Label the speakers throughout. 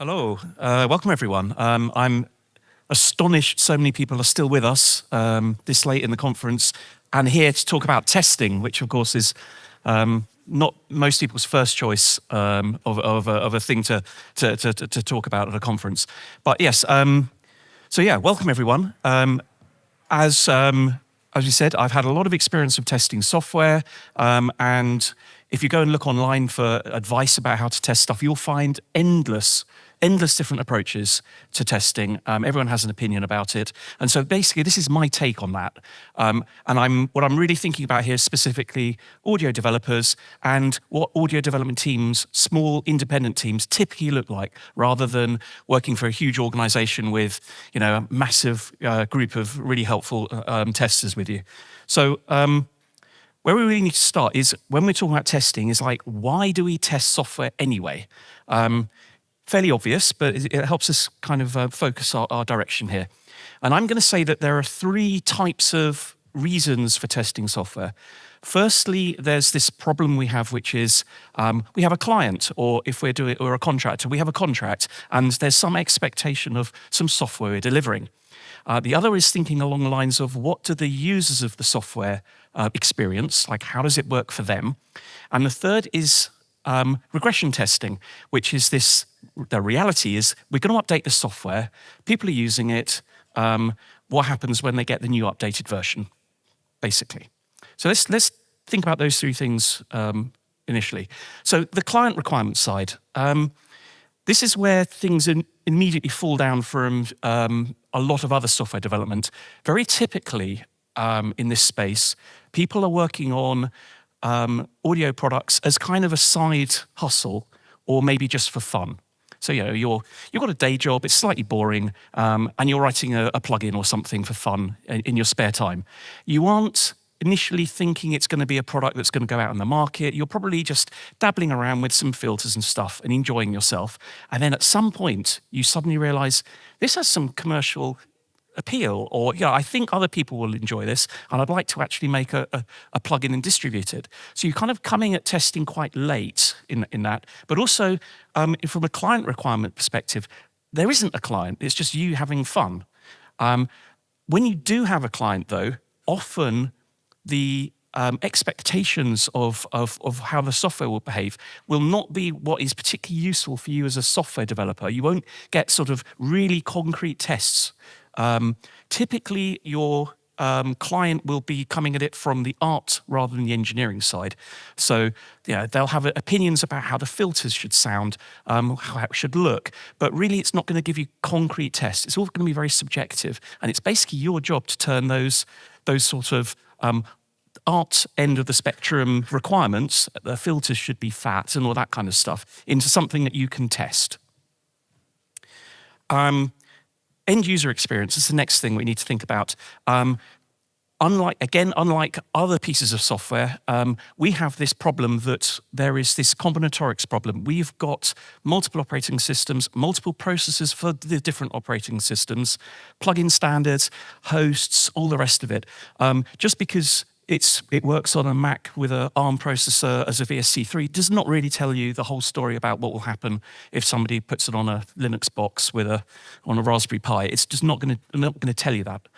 Speaker 1: Hello, welcome everyone. I'm astonished so many people are still with us this late in the conference and here to talk about testing, which of course is not most people's first choice of a thing to talk about at a conference. But yes, so yeah, welcome everyone. As you said, I've had a lot of experience of testing software, and if you go and look online for advice about how to test stuff, you'll find endless different approaches to testing. Everyone has an opinion about it. And so basically, this is my take on that. And what I'm really thinking about here is specifically audio developers and what audio development teams, small independent teams, typically look like, rather than working for a huge organization with, a massive group of really helpful testers with you. So where we really need to start is when we're talking about testing is like, why do we test software anyway? Fairly obvious, but it helps us kind of focus our direction here. And I'm going to say that there are three types of reasons for testing software. Firstly, there's this problem we have, which is we have a client, or if we're a contractor, we have a contract, and there's some expectation of some software we're delivering. The other is thinking along the lines of what do the users of the software experience, like how does it work for them? And the third is regression testing, which is the reality is we're going to update the software, people are using it, what happens when they get the new updated version, basically. So let's think about those three things initially. So the client requirement side, this is where things immediately fall down from a lot of other software development. Very typically in this space, people are working on audio products as kind of a side hustle, or maybe just for fun. So you've got a day job, it's slightly boring, and you're writing a plugin or something for fun in your spare time. You aren't initially thinking it's going to be a product that's going to go out in the market. You're probably just dabbling around with some filters and stuff and enjoying yourself. And then at some point, you suddenly realize this has some commercial appeal, or I think other people will enjoy this, and I'd like to actually make a plugin and distribute it. So you're kind of coming at testing quite late in that, but also from a client requirement perspective, there isn't a client, it's just you having fun. When you do have a client though, often the expectations of how the software will behave will not be what is particularly useful for you as a software developer. You won't get sort of really concrete tests. Typically, your client will be coming at it from the art rather than the engineering side. So they'll have opinions about how the filters should sound, how it should look, but really it's not going to give you concrete tests. It's all going to be very subjective, and it's basically your job to turn those sort of art end of the spectrum requirements, the filters should be fat and all that kind of stuff, into something that you can test. End user experience is the next thing we need to think about. Unlike other pieces of software, we have this problem that there is this combinatorics problem. We've got multiple operating systems, multiple processors for the different operating systems, plugin standards, hosts, all the rest of it. Just because it works on a Mac with an ARM processor as a VSC3 does not really tell you the whole story about what will happen if somebody puts it on a Linux box on a Raspberry Pi. It's just not going to tell you that.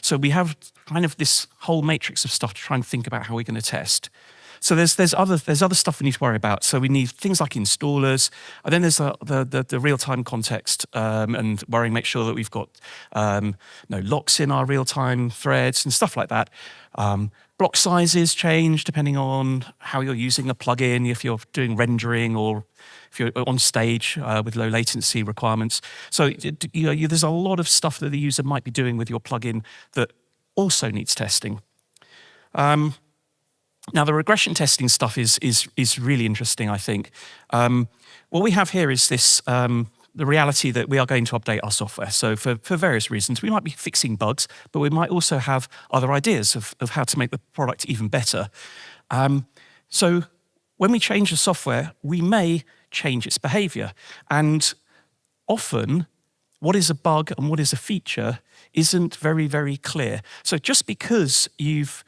Speaker 1: So we have kind of this whole matrix of stuff to try and think about how we're going to test. So there's other stuff we need to worry about. So we need things like installers, and then there's the real-time context and make sure that we've got no locks in our real-time threads and stuff like that. Block sizes change depending on how you're using a plugin, if you're doing rendering or if you're on stage with low latency requirements. So there's a lot of stuff that the user might be doing with your plugin that also needs testing. Now, the regression testing stuff is really interesting, I think. What we have here is this, the reality that we are going to update our software. So for various reasons, we might be fixing bugs, but we might also have other ideas of how to make the product even better. So when we change the software, we may change its behavior. And often, what is a bug and what is a feature isn't very, very clear. So just because you've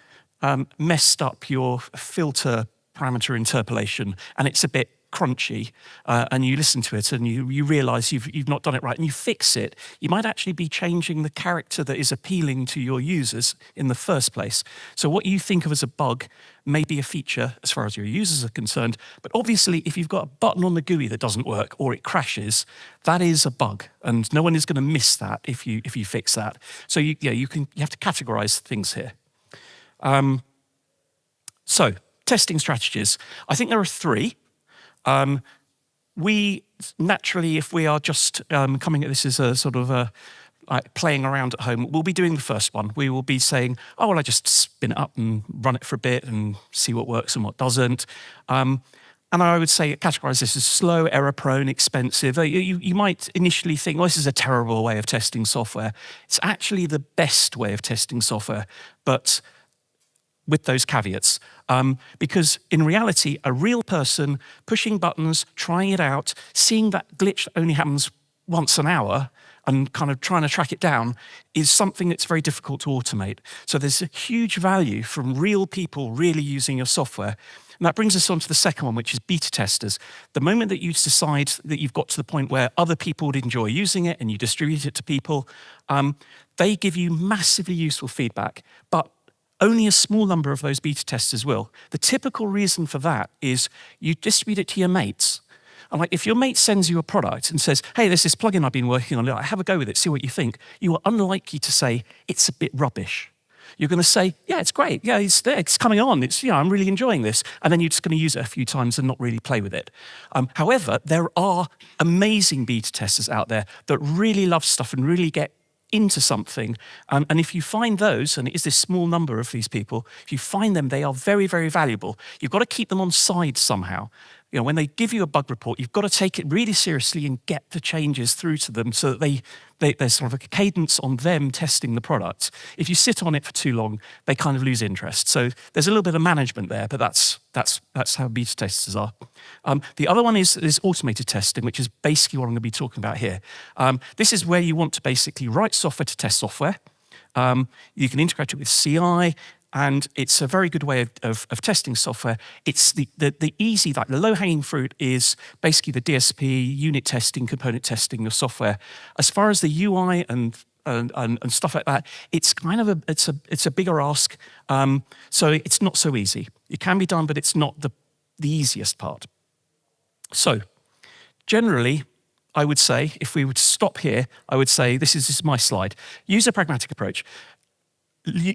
Speaker 1: messed up your filter parameter interpolation and it's a bit crunchy, and you listen to it and you realize you've not done it right and you fix it, you might actually be changing the character that is appealing to your users in the first place. So what you think of as a bug may be a feature as far as your users are concerned, but obviously if you've got a button on the GUI that doesn't work or it crashes, that is a bug, and no one is going to miss that if you fix that. So you have to categorize things here. So testing strategies. I think there are three. We naturally, if we are just coming at this as a sort of like playing around at home, we'll be doing the first one. We will be saying, oh, well, I just spin it up and run it for a bit and see what works and what doesn't. And I would say categorize this as slow, error-prone, expensive. You might initially think, well, this is a terrible way of testing software. It's actually the best way of testing software, but with those caveats. Because in reality, a real person pushing buttons, trying it out, seeing that glitch that only happens once an hour and kind of trying to track it down is something that's very difficult to automate. So there's a huge value from real people really using your software. And that brings us on to the second one, which is beta testers. The moment that you decide that you've got to the point where other people would enjoy using it and you distribute it to people, they give you massively useful feedback, but only a small number of those beta testers will. The typical reason for that is you distribute it to your mates. And like if your mate sends you a product and says, hey, there's this plugin I've been working on, have a go with it, see what you think, you are unlikely to say, it's a bit rubbish. You're going to say, yeah, it's great. Yeah, it's there. It's coming on. I'm really enjoying this. And then you're just going to use it a few times and not really play with it. However, there are amazing beta testers out there that really love stuff and really get into something. And if you find those, and it is this small number of these people, if you find them, they are very, very valuable. You've got to keep them on side somehow. You know, when they give you a bug report, you've got to take it really seriously and get the changes through to them so that there's sort of a cadence on them testing the product. If you sit on it for too long, they kind of lose interest. So there's a little bit of management there, but that's how beta testers are. The other one is automated testing, which is basically what I'm going to be talking about here. This is where you want to basically write software to test software. You can integrate it with CI, and it's a very good way of testing software. It's the easy, like the low-hanging fruit is basically the DSP, unit testing, component testing of software. As far as the UI and stuff like that, it's kind of it's a bigger ask. So it's not so easy. It can be done, but it's not the easiest part. So generally, I would say, if we would stop here, I would say, this is my slide. Use a pragmatic approach.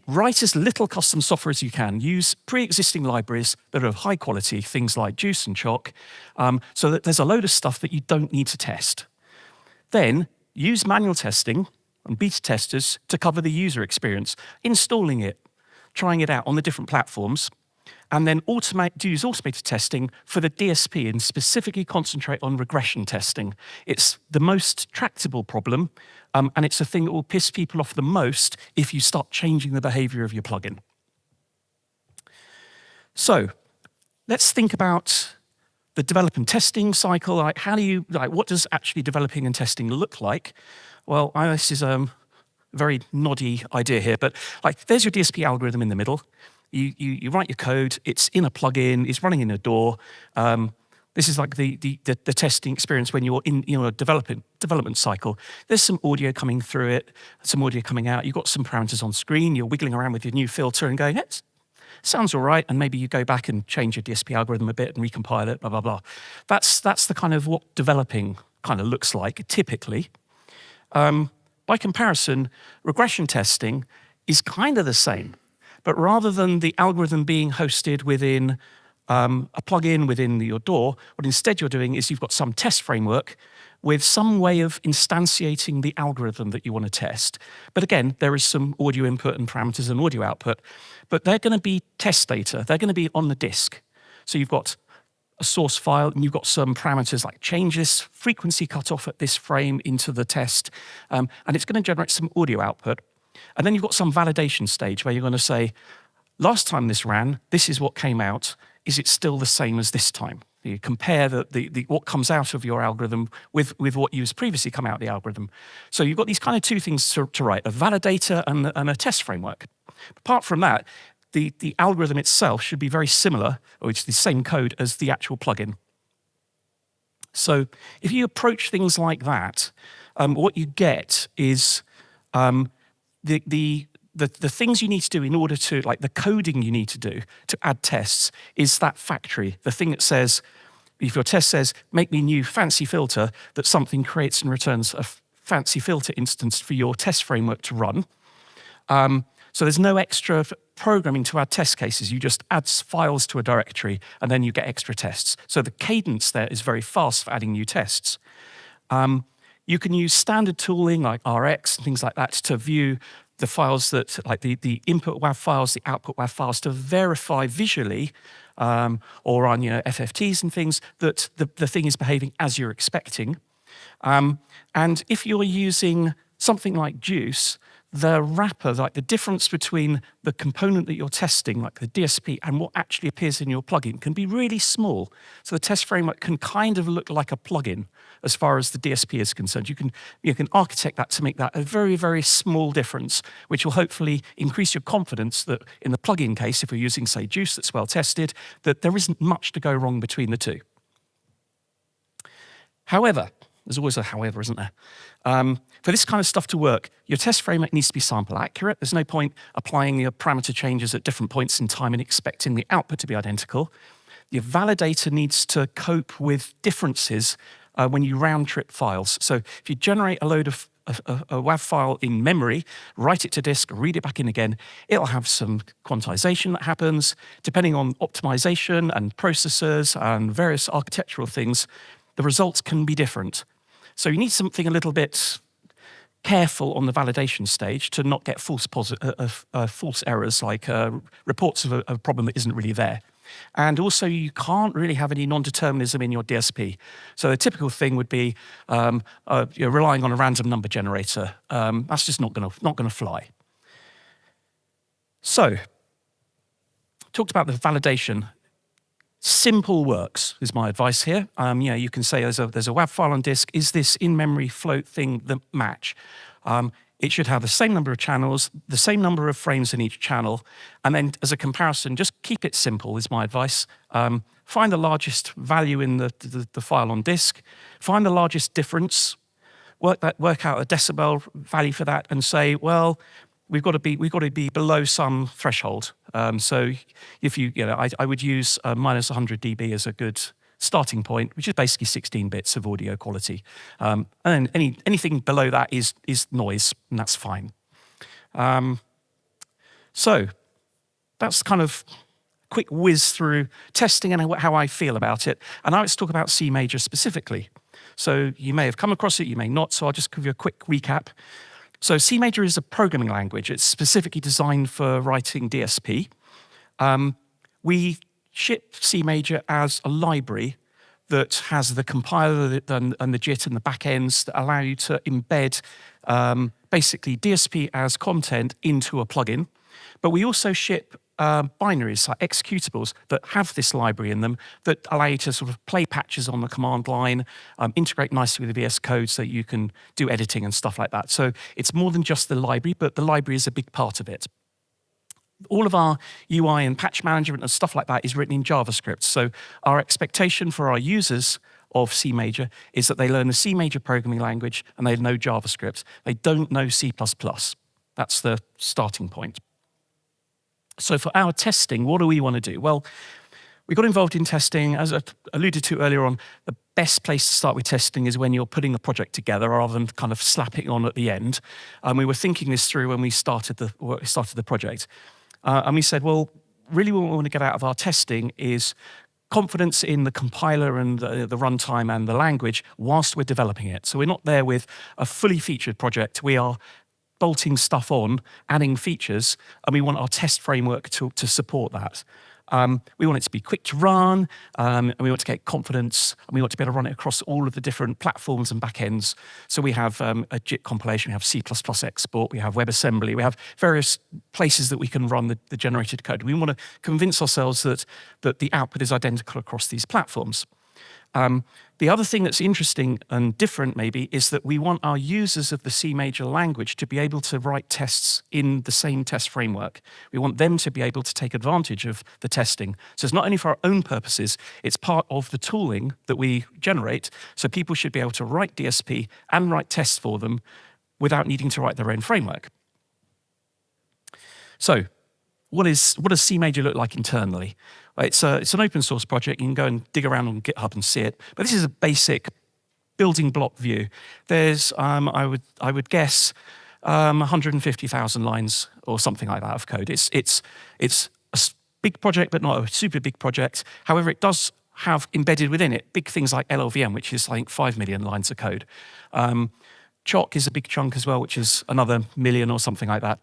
Speaker 1: Write as little custom software as you can. Use pre-existing libraries that are of high quality, things like Juice and Choc, so that there's a load of stuff that you don't need to test. Then use manual testing and beta testers to cover the user experience, installing it, trying it out on the different platforms, and then use automated testing for the DSP and specifically concentrate on regression testing. It's the most tractable problem, and it's the thing that will piss people off the most if you start changing the behavior of your plugin. So let's think about the develop and testing cycle. Like, what does actually developing and testing look like? Well, this is a very noddy idea here, but like, there's your DSP algorithm in the middle. You write your code, it's in a plugin, it's running in a DAW. This is like the testing experience when you're in a development cycle. There's some audio coming through it, some audio coming out. You've got some parameters on screen. You're wiggling around with your new filter and going, it sounds all right. And maybe you go back and change your DSP algorithm a bit and recompile it, blah, blah, blah. That's the kind of what developing kind of looks like, typically. By comparison, regression testing is kind of the same. But rather than the algorithm being hosted within a plugin within your DAW, what instead you're doing is you've got some test framework with some way of instantiating the algorithm that you want to test. But again, there is some audio input and parameters and audio output, but they're going to be test data. They're going to be on the disk. So you've got a source file and you've got some parameters like change this frequency cutoff at this frame into the test, and it's going to generate some audio output. And then you've got some validation stage where you're going to say, last time this ran, this is what came out. Is it still the same as this time? You compare what comes out of your algorithm with what has previously come out of the algorithm. So you've got these kind of two things to write, a validator and a test framework. Apart from that, the algorithm itself should be very similar, or it's the same code as the actual plugin. So if you approach things like that, what you get is the things you need to do in order to, like the coding you need to do to add tests is that factory, the thing that says, if your test says, make me new fancy filter, that something creates and returns a fancy filter instance for your test framework to run. So there's no extra programming to add test cases. You just add files to a directory and then you get extra tests. So the cadence there is very fast for adding new tests. You can use standard tooling like RX and things like that to view the files that, like the input WAV files, the output WAV files, to verify visually or on FFTs and things that the thing is behaving as you're expecting. And if you're using something like Juice, the wrapper, like the difference between the component that you're testing, like the DSP, and what actually appears in your plugin can be really small. So the test framework can kind of look like a plugin as far as the DSP is concerned. You can architect that to make that a very, very small difference, which will hopefully increase your confidence that in the plugin case, if we're using, say, Juice that's well tested, that there isn't much to go wrong between the two. However, there's always a however, isn't there? For this kind of stuff to work, your test framework needs to be sample accurate. There's no point applying your parameter changes at different points in time and expecting the output to be identical. Your validator needs to cope with differences when you round trip files. So if you generate a load of a WAV file in memory, write it to disk, read it back in again, it'll have some quantization that happens. Depending on optimization and processors and various architectural things, the results can be different. So you need something a little bit careful on the validation stage to not get false errors, like reports of a problem that isn't really there. And also, you can't really have any non-determinism in your DSP. So the typical thing would be you're relying on a random number generator. That's just not going to fly. So, talked about the validation. Simple works is my advice here. You can say there's a WAV file on disk. Is this in-memory float thing the match? It should have the same number of channels, the same number of frames in each channel, and then as a comparison, just keep it simple is my advice. Find the largest value in the file on disk, find the largest difference, work out a decibel value for that, and say, well, we've got to be below some threshold. So if I would use minus 100 dB as a good starting point, which is basically 16 bits of audio quality. And then anything below that is noise, and that's fine. So that's kind of quick whiz through testing and how I feel about it. And now let's talk about Cmajor specifically. So you may have come across it, you may not, so I'll just give you a quick recap. So Cmajor is a programming language. It's specifically designed for writing DSP. We ship Cmajor as a library that has the compiler and the JIT and the backends that allow you to embed basically DSP as content into a plugin. But we also ship binaries, like executables, that have this library in them that allow you to sort of play patches on the command line, integrate nicely with the VS Code so that you can do editing and stuff like that. So it's more than just the library, but the library is a big part of it. All of our UI and patch management and stuff like that is written in JavaScript. So our expectation for our users of Cmajor is that they learn the Cmajor programming language and they know JavaScript. They don't know C++. That's the starting point. So for our testing, what do we want to do? Well, we got involved in testing, as I alluded to earlier on. The best place to start with testing is when you're putting a project together rather than kind of slapping on at the end. And we were thinking this through when we started the project. And we said, well, really what we want to get out of our testing is confidence in the compiler and the runtime and the language whilst we're developing it. So we're not there with a fully featured project. We are bolting stuff on, adding features, and we want our test framework to support that. We want it to be quick to run, and we want to get confidence, and we want to be able to run it across all of the different platforms and backends. So we have a JIT compilation, we have C++ export, we have WebAssembly, we have various places that we can run the generated code. We want to convince ourselves that the output is identical across these platforms. The other thing that's interesting and different maybe is that we want our users of the Cmajor language to be able to write tests in the same test framework. We want them to be able to take advantage of the testing. So it's not only for our own purposes, it's part of the tooling that we generate. So people should be able to write DSP and write tests for them without needing to write their own framework. So what does Cmajor look like internally? It's an open source project. You can go and dig around on GitHub and see it. But this is a basic building block view. There's, I would guess, 150,000 lines or something like that of code. It's a big project, but not a super big project. However, it does have embedded within it big things like LLVM, which is like 5 million lines of code. Choc is a big chunk as well, which is another million or something like that.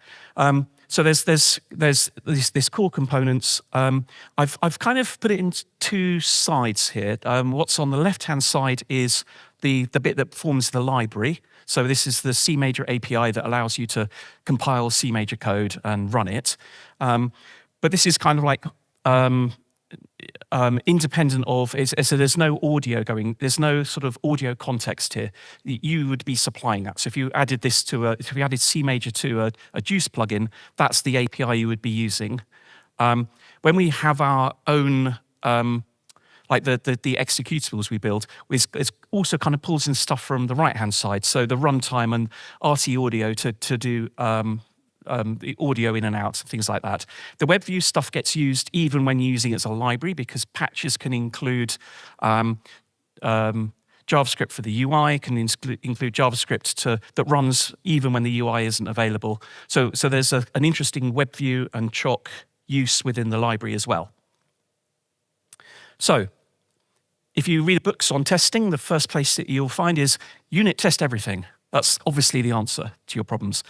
Speaker 1: So there's this core components. I've kind of put it in two sides here. What's on the left-hand side is the bit that forms the library. So this is the Cmajor API that allows you to compile Cmajor code and run it. But this is kind of like independent of, so there's no audio going, there's no sort of audio context here. You would be supplying that. So if you added this to if you added Cmajor to a Juice plugin, that's the API you would be using. When we have our own, like the executables we build, it also kind of pulls in stuff from the right-hand side. So the runtime and RT audio to do the audio in and out, things like that. The WebView stuff gets used even when using it as a library because patches can include JavaScript for the UI, can include JavaScript that runs even when the UI isn't available. So there's an interesting WebView and Choc use within the library as well. So if you read books on testing, the first place that you'll find is unit test everything. That's obviously the answer to your problems.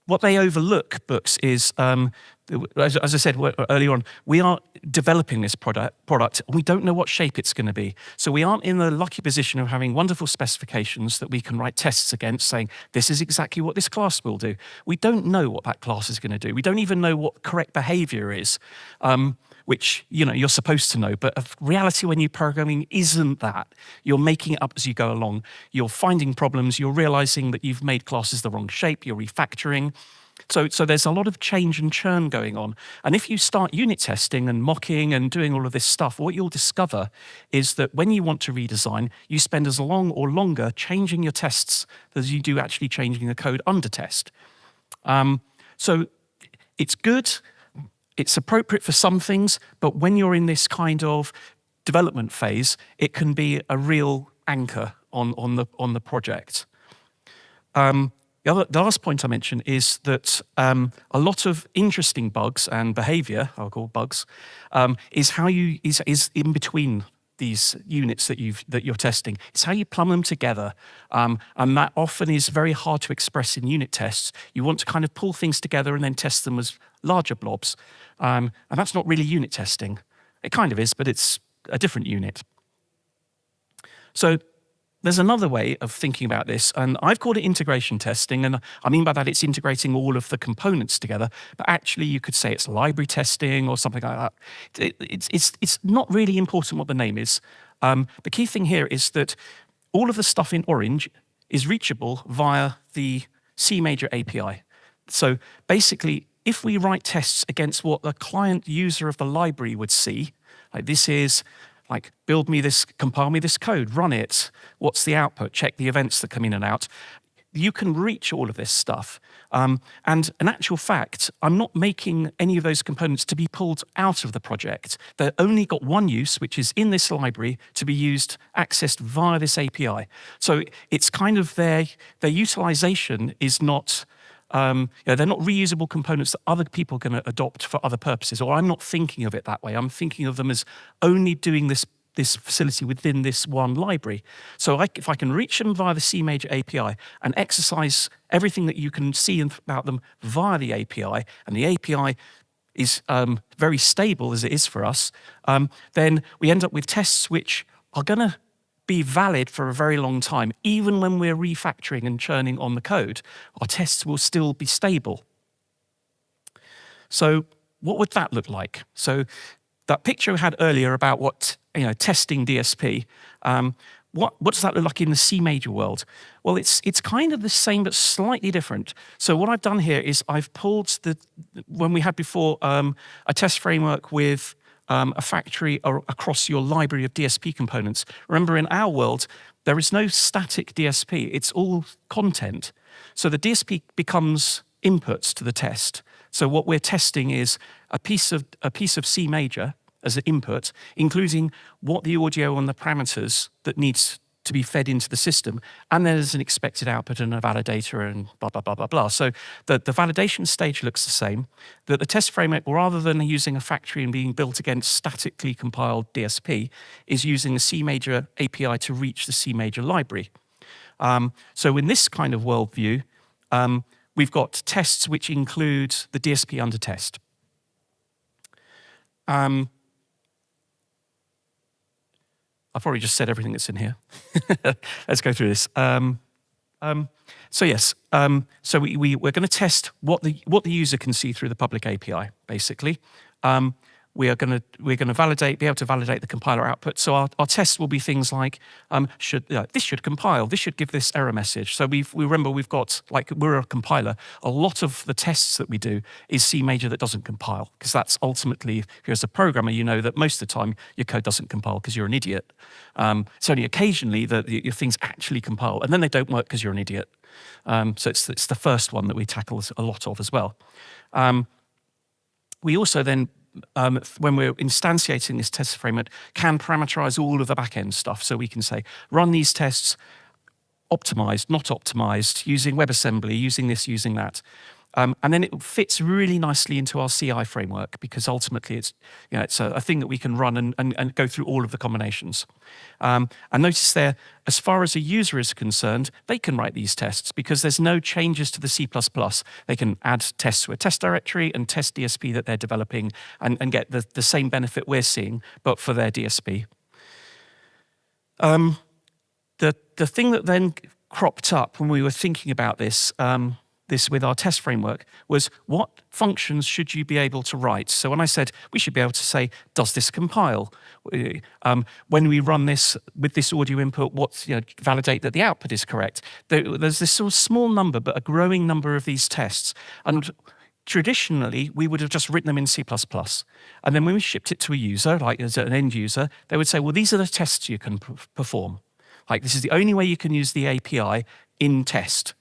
Speaker 1: What they overlook, books, is, as I said earlier on, we are developing this product, and we don't know what shape it's going to be. So we aren't in the lucky position of having wonderful specifications that we can write tests against, saying, this is exactly what this class will do. We don't know what that class is going to do. We don't even know what correct behavior is, which you're supposed to know. But reality when you're programming isn't that. You're making it up as you go along. You're finding problems. You're realizing that you've made classes the wrong shape. You're refactoring. So there's a lot of change and churn going on. And if you start unit testing and mocking and doing all of this stuff, what you'll discover is that when you want to redesign, you spend as long or longer changing your tests as you do actually changing the code under test. So it's good. It's appropriate for some things, but when you're in this kind of development phase, it can be a real anchor on the project. The last point I mentioned is that a lot of interesting bugs and behavior, I'll call bugs, is how is in between these units that you're testing. It's how you plumb them together, and that often is very hard to express in unit tests. You want to kind of pull things together and then test them as larger blobs, and that's not really unit testing. It kind of is, but it's a different unit. So there's another way of thinking about this, and I've called it integration testing, and I mean by that it's integrating all of the components together, but actually you could say it's library testing or something like that. It's not really important what the name is. The key thing here is that all of the stuff in orange is reachable via the Cmajor API. So basically, if we write tests against what the client user of the library would see, like this is like build me this, compile me this code, run it, what's the output, check the events that come in and out. You can reach all of this stuff. And in actual fact, I'm not making any of those components to be pulled out of the project. They've only got one use, which is in this library to be accessed via this API. So it's kind of their utilization is not, they're not reusable components that other people can adopt for other purposes, or I'm not thinking of it that way. I'm thinking of them as only doing this facility within this one library. So if I can reach them via the Cmajor API and exercise everything that you can see about them via the API, and the API is very stable as it is for us, then we end up with tests which are going to be valid for a very long time. Even when we're refactoring and churning on the code, our tests will still be stable. So what would that look like? So that picture we had earlier about what, testing DSP, what does that look like in the Cmajor world? Well, it's kind of the same but slightly different. So what I've done here is I've pulled when we had before a test framework with a factory across your library of DSP components. Remember, in our world, there is no static DSP. It's all content. So the DSP becomes inputs to the test. So what we're testing is a piece of Cmajor as an input, including what the audio and the parameters that needs to be fed into the system, and there's an expected output and a validator and blah, blah, blah, blah, blah. So the validation stage looks the same, that the test framework, rather than using a factory and being built against statically compiled DSP, is using the Cmajor API to reach the Cmajor library. So in this kind of worldview, we've got tests which include the DSP under test. I've already just said everything that's in here. Let's go through this. So yes, so we're going to test what the user can see through the public API, basically. We're going to be able to validate the compiler output. So our tests will be things like, this should compile, this should give this error message. So we remember we've got, like, we're a compiler. A lot of the tests that we do is Cmajor that doesn't compile, because that's ultimately, if you're as a programmer, you know that most of the time your code doesn't compile because you're an idiot. It's only occasionally that your things actually compile, and then they don't work because you're an idiot. So it's the first one that we tackle a lot of as well. We also then, when we're instantiating this test framework, can parameterize all of the back-end stuff. So we can say, run these tests, optimized, not optimized, using WebAssembly, using this, using that. And then it fits really nicely into our CI framework, because ultimately it's a thing that we can run and go through all of the combinations. And notice there, as far as a user is concerned, they can write these tests because there's no changes to the C++. They can add tests to a test directory and test DSP that they're developing and get the same benefit we're seeing, but for their DSP. The thing that then cropped up when we were thinking about this with our test framework was, what functions should you be able to write? So when I said we should be able to say, does this compile? When we run this with this audio input, validate that the output is correct. There's this sort of small number, but a growing number of these tests. And traditionally, we would have just written them in C++. And then when we shipped it to a user, like as an end user, they would say, well, these are the tests you can perform. Like, this is the only way you can use the API in test.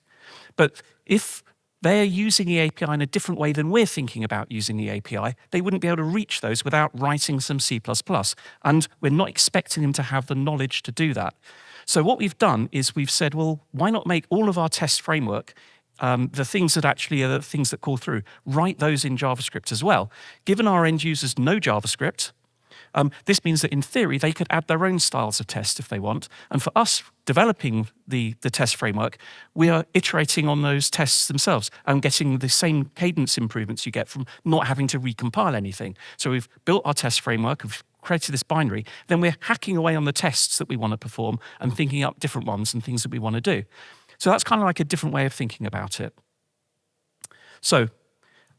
Speaker 1: But if they're using the API in a different way than we're thinking about using the API, they wouldn't be able to reach those without writing some C++. And we're not expecting them to have the knowledge to do that. So what we've done is we've said, well, why not make all of our test framework, the things that actually are the things that call through, write those in JavaScript as well. Given our end users know JavaScript, this means that in theory, they could add their own styles of test if they want. And for us developing the test framework, we are iterating on those tests themselves and getting the same cadence improvements you get from not having to recompile anything. So we've built our test framework, we've created this binary, then we're hacking away on the tests that we want to perform and thinking up different ones and things that we want to do. So that's kind of like a different way of thinking about it. So,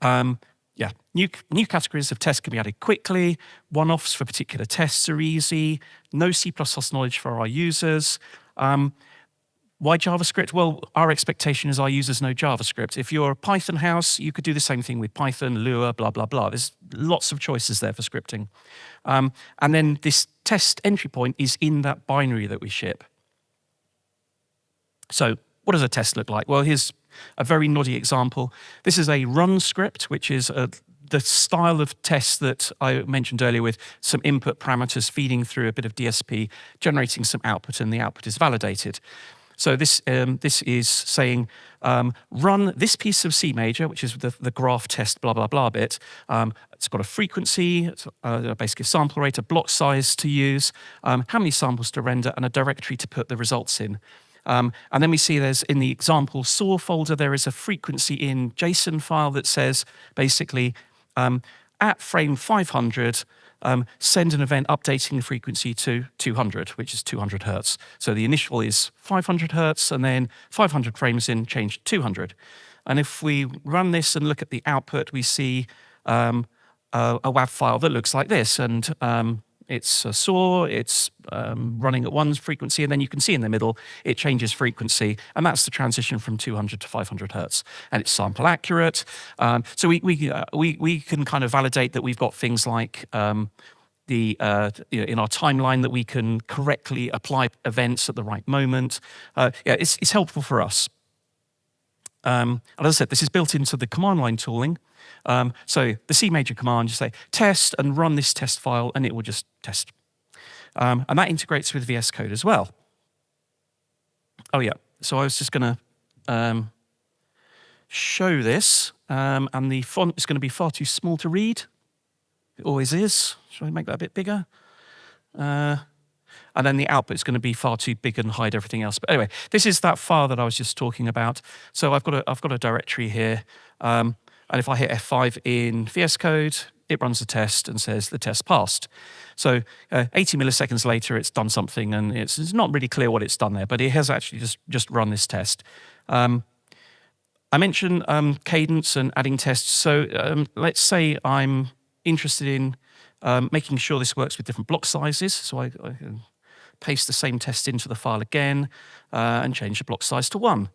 Speaker 1: yeah, new categories of tests can be added quickly. One-offs for particular tests are easy. No C++ knowledge for our users. Why JavaScript? Well, our expectation is our users know JavaScript. If you're a Python house, you could do the same thing with Python, Lua, blah, blah, blah. There's lots of choices there for scripting. And then this test entry point is in that binary that we ship. So what does a test look like? Well, here's a very noddy example. This is a run script, which is the style of test that I mentioned earlier, with some input parameters feeding through a bit of DSP, generating some output, and the output is validated. So this is saying, run this piece of Cmajor, which is the graph test, blah, blah, blah bit. It's got a frequency, basically a sample rate, a block size to use, how many samples to render, and a directory to put the results in. And then we see there's, in the example saw folder, there is a frequency in JSON file that says, basically, at frame 500, send an event updating the frequency to 200, which is 200 hertz. So the initial is 500 hertz, and then 500 frames in, change to 200. And if we run this and look at the output, we see a WAV file that looks like this, and it's a saw, it's running at one frequency, and then you can see in the middle it changes frequency, and that's the transition from 200 to 500 hertz, and it's sample accurate. So we can kind of validate that we've got things like in our timeline that we can correctly apply events at the right moment. It's helpful for us. And as I said, this is built into the command line tooling. So the Cmajor command, you say test and run this test file, and it will just test. And that integrates with VS Code as well. Oh yeah, so I was just going to show this, and the font is going to be far too small to read. It always is. Should I make that a bit bigger? And then the output is going to be far too big and hide everything else. But anyway, this is that file that I was just talking about. So I've got a directory here, and if I hit F5 in VS Code, it runs the test and says the test passed. So 80 milliseconds later, it's done something, and it's not really clear what it's done there, but it has actually just run this test. I mentioned cadence and adding tests. So let's say I'm interested in making sure this works with different block sizes. So I can paste the same test into the file again and change the block size to 1.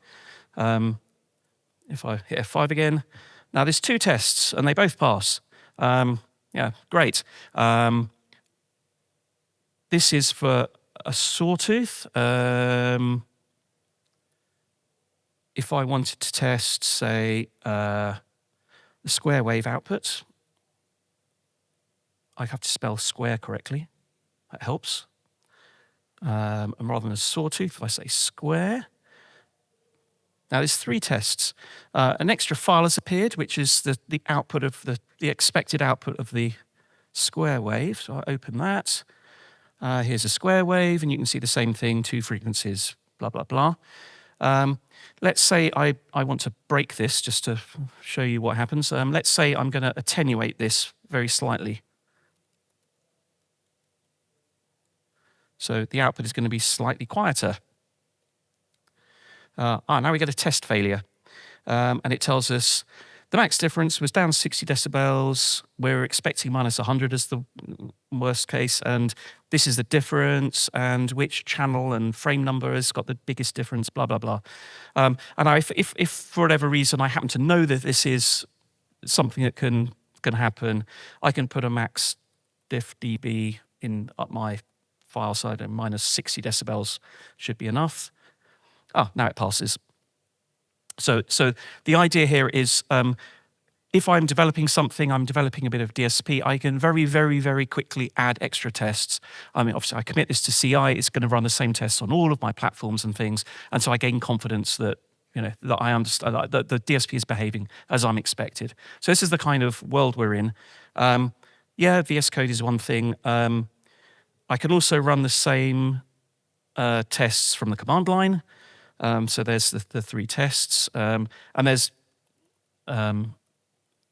Speaker 1: If I hit F5 again, now there's 2 tests and they both pass. Yeah, great. This is for a sawtooth. If I wanted to test, say, the square wave output, I have to spell square correctly. That helps. And rather than a sawtooth, if I say square. Now there's 3 tests. An extra file has appeared, which is the output of the expected output of the square wave. So I open that. Here's a square wave, and you can see the same thing, 2 frequencies, blah, blah, blah. Let's say I want to break this just to show you what happens. Let's say I'm going to attenuate this very slightly. So the output is going to be slightly quieter. Now we get a test failure. And it tells us the max difference was down 60 decibels. We're expecting minus 100 as the worst case. And this is the difference, and which channel and frame number has got the biggest difference, blah, blah, blah. And if for whatever reason I happen to know that this is something that can happen, I can put a max diff dB in up my file side, and minus 60 decibels should be enough. Now it passes. So the idea here is if I'm developing something, I'm developing a bit of DSP, I can very, very, very quickly add extra tests. I mean, obviously I commit this to CI, it's going to run the same tests on all of my platforms and things, and so I gain confidence that that I understand that the DSP is behaving as I'm expected. So this is the kind of world we're in. Yeah, VS Code is one thing. I can also run the same tests from the command line. So there's the 3 tests, and there's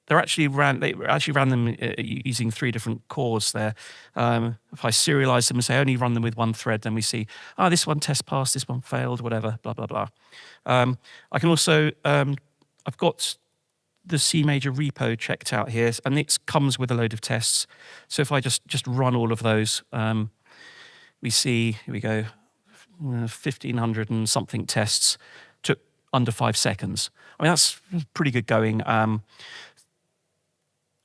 Speaker 1: they actually ran them using 3 different cores there. If I serialize them and say only run them with 1 thread, then we see this one test passed, this one failed, whatever, blah blah blah. I can also I've got the Cmajor repo checked out here, and it comes with a load of tests. So if I just run all of those, we see, here we go, 1,500 and something tests, took under 5 seconds. I mean, that's pretty good going.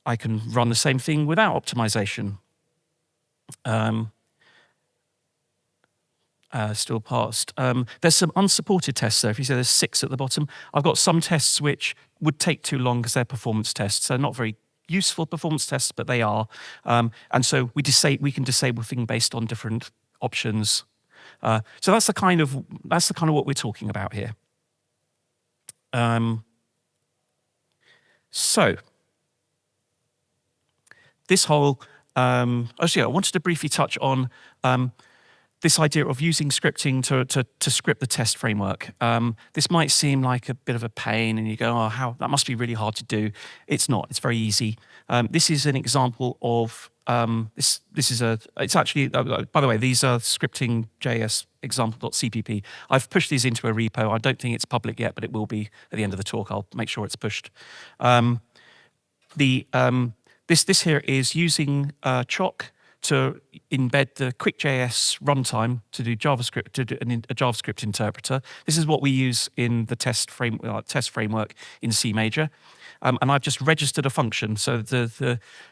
Speaker 1: I can run the same thing without optimization. Still passed. There's some unsupported tests there. If you see there's 6 at the bottom, I've got some tests which would take too long because they're performance tests. They're not very useful performance tests, but they are. And so we can disable things based on different options. So that's the kind of what we're talking about here. So this whole actually, I wanted to briefly touch on this idea of using scripting to script the test framework. This might seem like a bit of a pain, and you go, "Oh, how that must be really hard to do." It's not. It's very easy. This is an example of it's actually, by the way, these are scripting.js example.cpp. I've pushed these into a repo. I don't think it's public yet, but it will be at the end of the talk. I'll make sure it's pushed. This here is using Choc to embed the quick.js runtime to do JavaScript, to do a JavaScript interpreter. This is what we use in the test framework in Cmajor. And I've just registered a function. So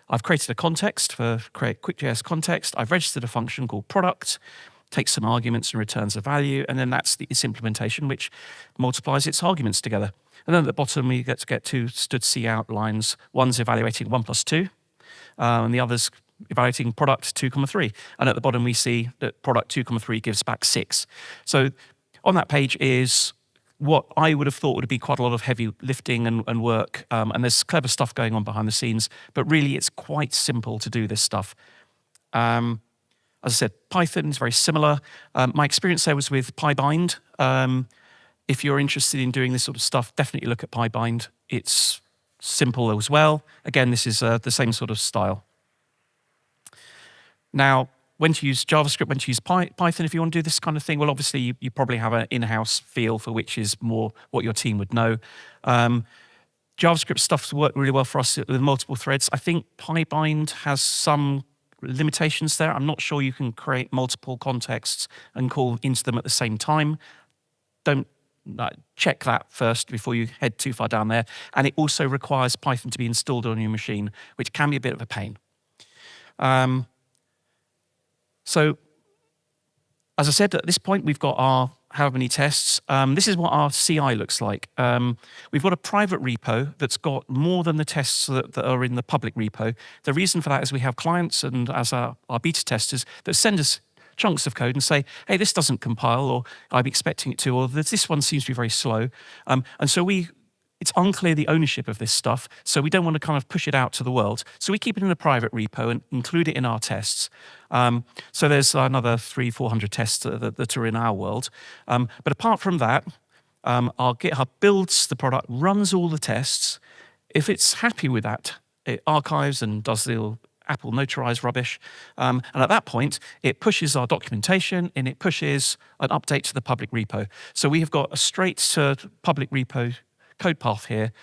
Speaker 1: I've created a context for create quick.js context. I've registered a function called product, takes some arguments and returns a value, and then that's its implementation, which multiplies its arguments together. And then at the bottom, we get two stood cout lines. One's evaluating 1 plus 2, and the other's evaluating product 2, 3. And at the bottom, we see that product 2, 3 gives back 6. So on that page is what I would have thought would be quite a lot of heavy lifting and work, and there's clever stuff going on behind the scenes, but really it's quite simple to do this stuff. As I said, Python is very similar. My experience there was with PyBind. If you're interested in doing this sort of stuff, definitely look at PyBind. It's simple as well. Again, this is the same sort of style. Now, when to use JavaScript, when to use Python if you want to do this kind of thing? Well, obviously, you probably have an in-house feel for which is more what your team would know. JavaScript stuff's worked really well for us with multiple threads. I think PyBind has some limitations there. I'm not sure you can create multiple contexts and call into them at the same time. Don't check that first before you head too far down there. And it also requires Python to be installed on your machine, which can be a bit of a pain. So, as I said, at this point, we've got our however many tests. This is what our CI looks like. We've got a private repo that's got more than the tests that are in the public repo. The reason for that is we have clients and as our beta testers that send us chunks of code and say, hey, this doesn't compile, or I'm expecting it to, or this one seems to be very slow. And so it's unclear the ownership of this stuff, so we don't want to kind of push it out to the world. So we keep it in a private repo and include it in our tests. So there's another 300-400 tests that are in our world. But apart from that, our GitHub builds the product, runs all the tests. If it's happy with that, it archives and does the Apple notarized rubbish. And at that point, it pushes our documentation and it pushes an update to the public repo. So we have got a straight to public repo code path here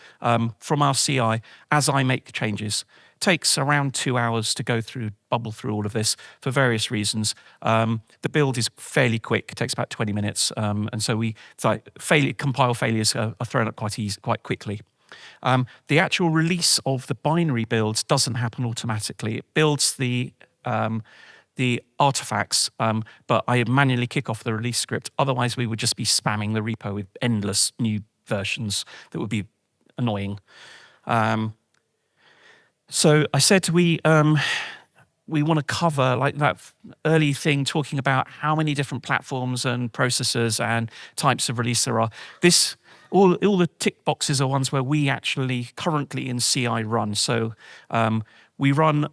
Speaker 1: from our CI as I make changes. It takes around 2 hours to go through, bubble through all of this for various reasons. The build is fairly quick. It takes about 20 minutes. And so compile failures are thrown up quite quickly. The actual release of the binary builds doesn't happen automatically. It builds the artifacts, but I manually kick off the release script. Otherwise, we would just be spamming the repo with endless new versions that would be annoying. So I said we want to cover like that early thing, talking about how many different platforms and processors and types of release there are. All the tick boxes are ones where we actually currently in CI run. So we run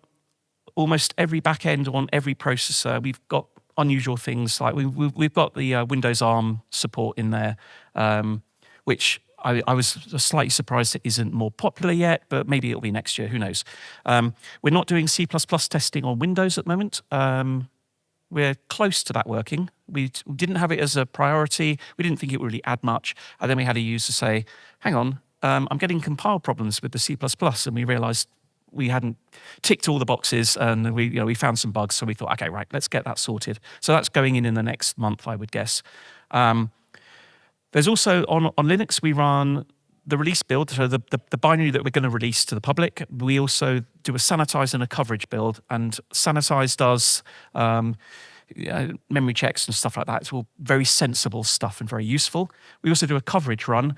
Speaker 1: almost every backend on every processor. We've got unusual things like we've got the Windows ARM support in there, which I was slightly surprised it isn't more popular yet, but maybe it'll be next year, who knows. We're not doing C++ testing on Windows at the moment. We're close to that working. We didn't have it as a priority. We didn't think it would really add much. And then we had a user say, hang on, I'm getting compile problems with the C++. And we realized we hadn't ticked all the boxes and we found some bugs. So we thought, okay, right, let's get that sorted. So that's going in the next month, I would guess. There's also, on Linux, we run the release build, so the binary that we're going to release to the public. We also do a sanitize and a coverage build, and sanitize does memory checks and stuff like that. It's all very sensible stuff and very useful. We also do a coverage run.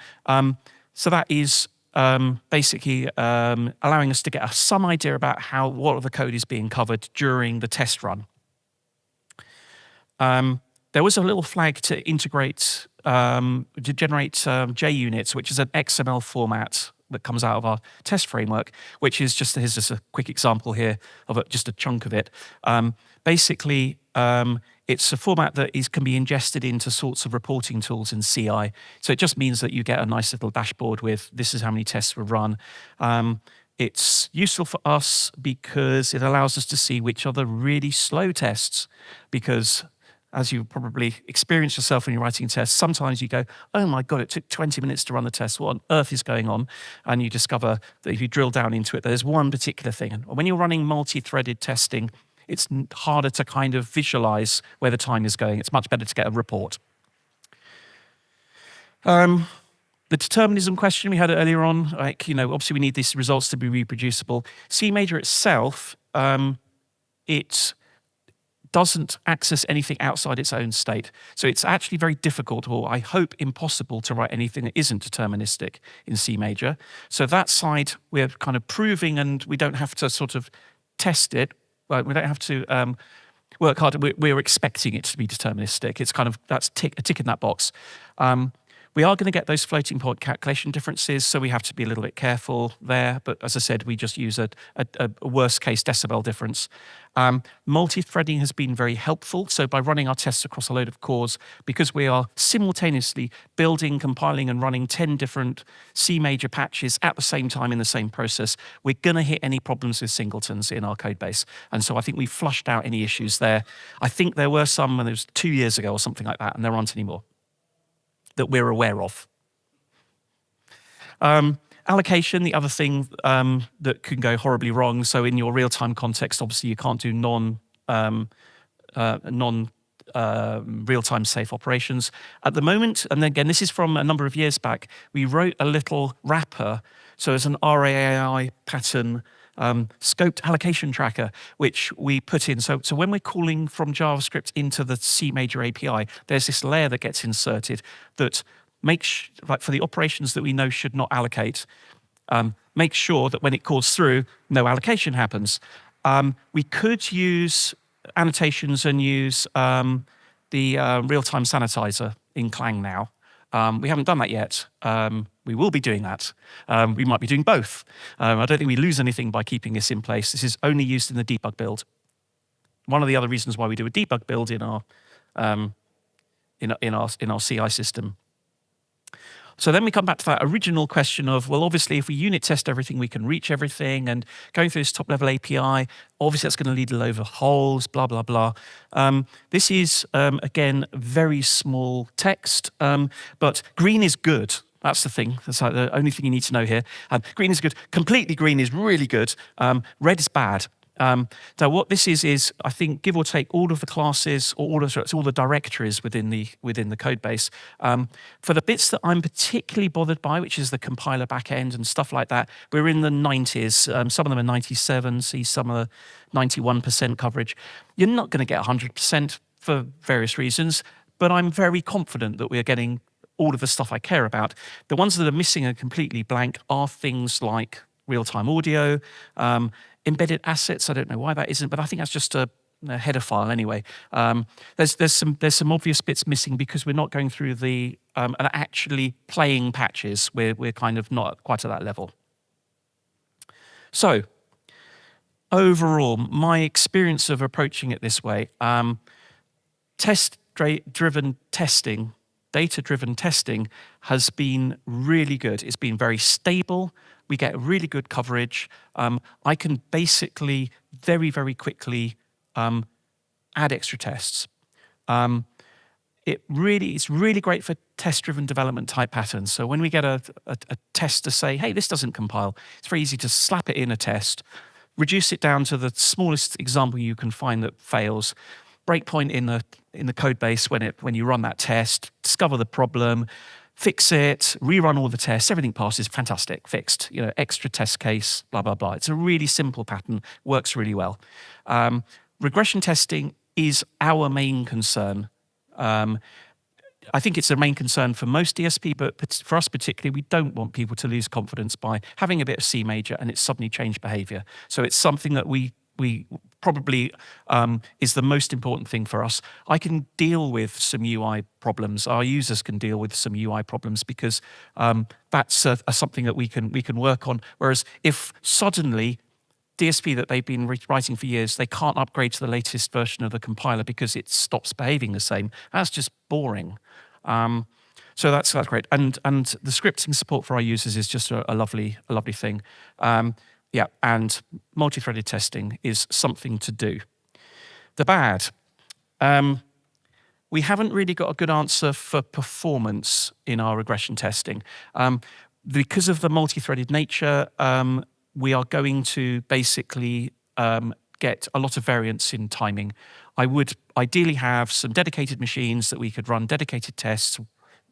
Speaker 1: So that is basically allowing us to get some idea about what of the code is being covered during the test run. There was a little flag to integrate, to generate JUnits, which is an XML format that comes out of our test framework, which is here's just a quick example here of just a chunk of it. Basically, it's a format that can be ingested into sorts of reporting tools in CI. So it just means that you get a nice little dashboard with this is how many tests were run. It's useful for us because it allows us to see which are the really slow tests, because as you probably experience yourself when you're writing tests, sometimes you go, oh my God, it took 20 minutes to run the test. What on earth is going on? And you discover that if you drill down into it, there's one particular thing. And when you're running multi-threaded testing, it's harder to kind of visualize where the time is going. It's much better to get a report. The determinism question we had earlier on, like, obviously we need these results to be reproducible. Cmajor itself, it doesn't access anything outside its own state. So it's actually very difficult, or I hope impossible, to write anything that isn't deterministic in Cmajor. So that side we're kind of proving, and we don't have to sort of test it. We don't have to work hard. We're expecting it to be deterministic. It's kind of, that's a tick in that box. We are going to get those floating point calculation differences, so we have to be a little bit careful there. But as I said, we just use a worst case decibel difference. Multi-threading has been very helpful. So by running our tests across a load of cores, because we are simultaneously building, compiling, and running 10 different Cmajor patches at the same time in the same process, we're going to hit any problems with singletons in our code base. And so I think we flushed out any issues there. I think there were some, and it was 2 years ago or something like that, and there aren't any more that we're aware of. Allocation, the other thing that can go horribly wrong. So in your real-time context, obviously you can't do real-time safe operations. At the moment, and again, this is from a number of years back, we wrote a little wrapper. So it's an RAAI pattern scoped allocation tracker, which we put in. So when we're calling from JavaScript into the Cmajor API, there's this layer that gets inserted that makes, like for the operations that we know should not allocate, make sure that when it calls through, no allocation happens. We could use annotations and use the real-time sanitizer in Clang now. We haven't done that yet. We will be doing that. We might be doing both. I don't think we lose anything by keeping this in place. This is only used in the debug build. One of the other reasons why we do a debug build in our CI system. So then we come back to that original question of, well, obviously, if we unit test everything, we can reach everything. And going through this top-level API, obviously, that's going to lead to a load of holes, blah, blah, blah. This is, again, very small text, but green is good. That's the thing. That's like the only thing you need to know here. Green is good. Completely green is really good. Red is bad. So what this is I think, give or take, all of the classes or all the directories within the code base. For the bits that I'm particularly bothered by, which is the compiler backend and stuff like that, we're in the 90s. Some of them are 97. See some are 91% coverage. You're not going to get 100% for various reasons, but I'm very confident that we're getting all of the stuff I care about. The ones that are missing and completely blank are things like real-time audio, embedded assets. I don't know why that isn't, but I think that's just a header file anyway. There's some obvious bits missing because we're not going through the and actually playing patches. We're kind of not quite at that level. So overall, my experience of approaching it this way, test-driven testing, data-driven testing has been really good. It's been very stable. We get really good coverage. I can basically very, very quickly add extra tests. It's really great for test-driven development type patterns. So when we get a test to say, hey, this doesn't compile, it's very easy to slap it in a test, reduce it down to the smallest example you can find that fails, breakpoint in the code base when you run that test, discover the problem, fix it, rerun all the tests, everything passes, fantastic, fixed. Extra test case, blah, blah, blah. It's a really simple pattern, works really well. Regression testing is our main concern. I think it's a main concern for most DSP, but for us particularly, we don't want people to lose confidence by having a bit of Cmajor and it's suddenly changed behavior. So it's something that we probably is the most important thing for us. I can deal with some UI problems. Our users can deal with some UI problems because that's something that we can work on. Whereas if suddenly DSP that they've been writing for years, they can't upgrade to the latest version of the compiler because it stops behaving the same, that's just boring. So that's great. And the scripting support for our users is just a lovely thing. Yeah, and multi-threaded testing is something to do. The bad. we haven't really got a good answer for performance in our regression testing. Because of the multi-threaded nature, we are going to basically get a lot of variance in timing. I would ideally have some dedicated machines that we could run dedicated tests,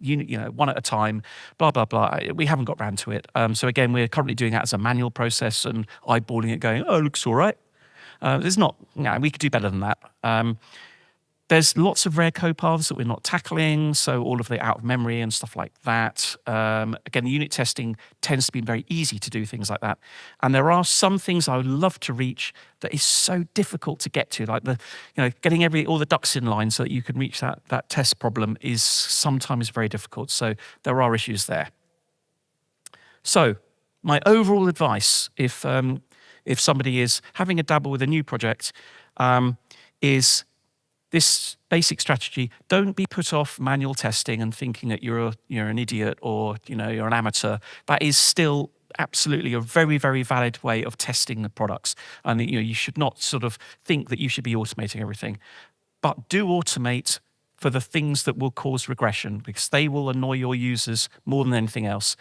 Speaker 1: one at a time, blah, blah, blah. We haven't got round to it. So again, we're currently doing that as a manual process and eyeballing it going, oh, it looks all right. There's not, we could do better than that. There's lots of rare code paths that we're not tackling, so all of the out of memory and stuff like that. Again, the unit testing tends to be very easy to do things like that. And there are some things I would love to reach that is so difficult to get to, like getting all the ducks in line so that you can reach that test problem is sometimes very difficult. So there are issues there. So my overall advice, if somebody is having a dabble with a new project, is this basic strategy. Don't be put off manual testing and thinking that you're an idiot or you're an amateur. That is still absolutely a very, very valid way of testing the products. And you should not sort of think that you should be automating everything. But do automate for the things that will cause regression, because they will annoy your users more than anything else.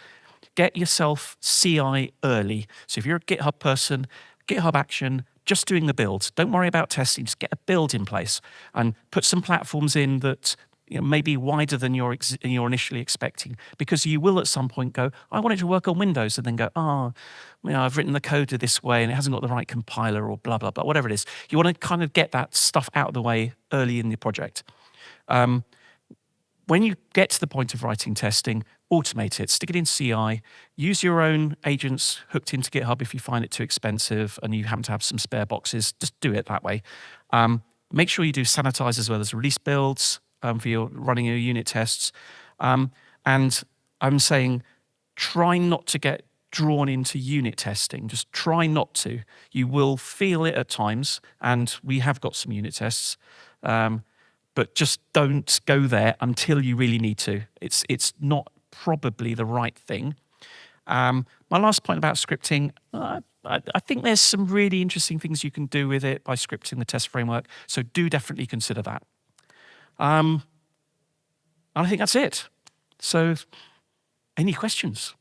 Speaker 1: Get yourself CI early. So if you're a GitHub person, GitHub action, just doing the build. Don't worry about testing. Just get a build in place and put some platforms in that may be wider than you're initially expecting, because you will at some point go, I want it to work on Windows, and then go, I've written the code this way and it hasn't got the right compiler or blah, blah, blah, whatever it is. You want to kind of get that stuff out of the way early in the project. When you get to the point of writing testing, automate it, stick it in CI, use your own agents hooked into GitHub if you find it too expensive and you happen to have some spare boxes, just do it that way. Make sure you do sanitize as well as release builds for your running your unit tests. And I'm saying try not to get drawn into unit testing. Just try not to. You will feel it at times, and we have got some unit tests. But just don't go there until you really need to. It's not probably the right thing. My last point about scripting, I think there's some really interesting things you can do with it by scripting the test framework. So do definitely consider that. And I think that's it. So any questions?